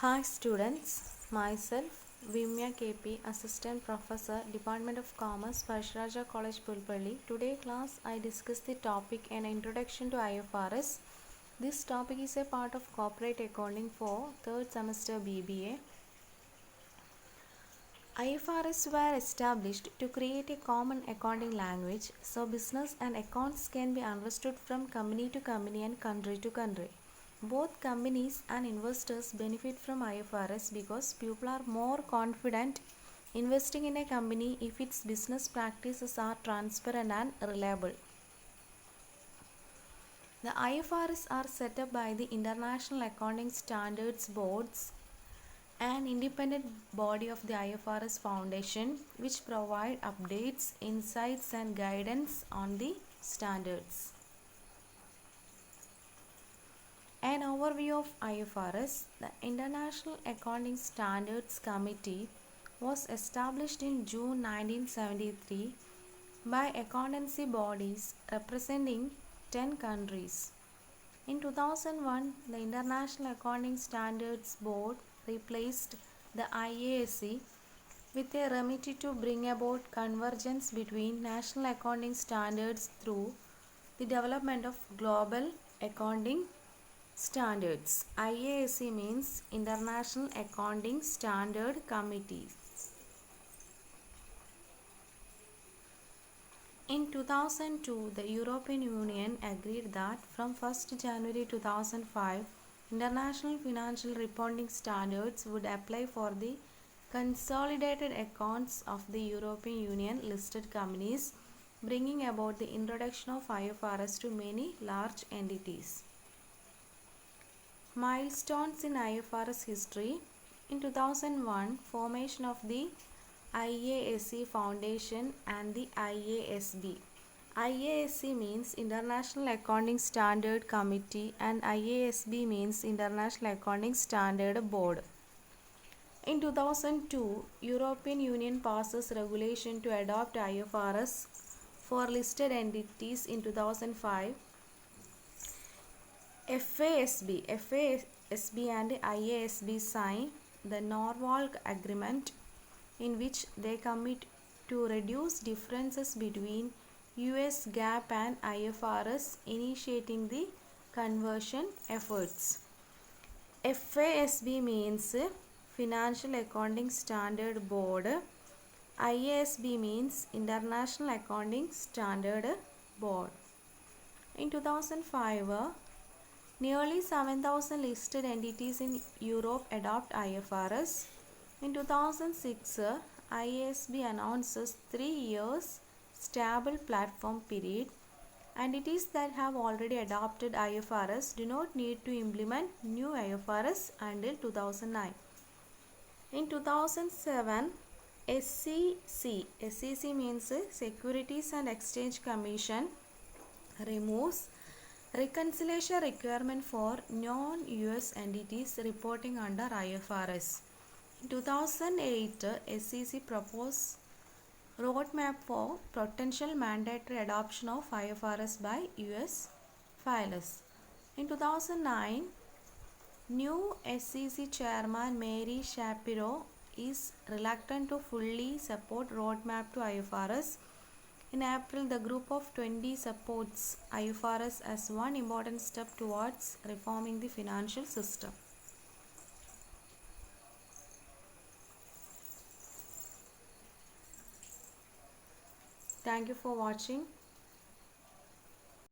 Hi students, myself Vimya KP, Assistant Professor, Department of Commerce, Parsharaja College, Pulpalli. Today class I discuss the topic an introduction to IFRS. This topic is a part of corporate accounting for third semester BBA. IFRS were established to create a common accounting language so business and accounts can be understood from company to company and country to country. Both companies and investors benefit from IFRS because people are more confident investing in a company if its business practices are transparent and reliable. The IFRS are set up by the International Accounting Standards Boards, an independent body of the IFRS Foundation, which provide updates, insights and guidance on the standards. An overview of IFRS. The International Accounting Standards Committee was established in June 1973 by accountancy bodies representing 10 countries. In 2001, the International Accounting Standards Board replaced the IASC with a remit to bring about convergence between national accounting standards through the development of global accounting standards. IASC means International Accounting Standard Committee. In 2002, the European Union agreed that from 1st January 2005, international financial reporting standards would apply for the consolidated accounts of the European Union listed companies, bringing about the introduction of IFRS to many large entities. Milestones in IFRS history. In 2001, formation of the IASC Foundation and the IASB. IASC means International Accounting Standard Committee and IASB means International Accounting Standard Board. In 2002, European Union passes regulation to adopt IFRS for listed entities. In 2005, FASB and IASB sign the Norwalk Agreement, in which they commit to reduce differences between US GAAP and IFRS, initiating the conversion efforts. FASB means Financial Accounting Standard Board. IASB means International Accounting Standard Board. In 2005, nearly 7,000 listed entities in Europe adopt IFRS. In 2006, IASB announces 3 years stable platform period. Entities that have already adopted IFRS do not need to implement new IFRS until 2009. In 2007, SEC means Securities and Exchange Commission, removes reconciliation requirement for non-US entities reporting under IFRS. In 2008, SEC proposed roadmap for potential mandatory adoption of IFRS by US filers. In 2009, new SEC chairman Mary Shapiro is reluctant to fully support roadmap to IFRS. In April, the group of 20 supports IFRS as one important step towards reforming the financial system. Thank you for watching.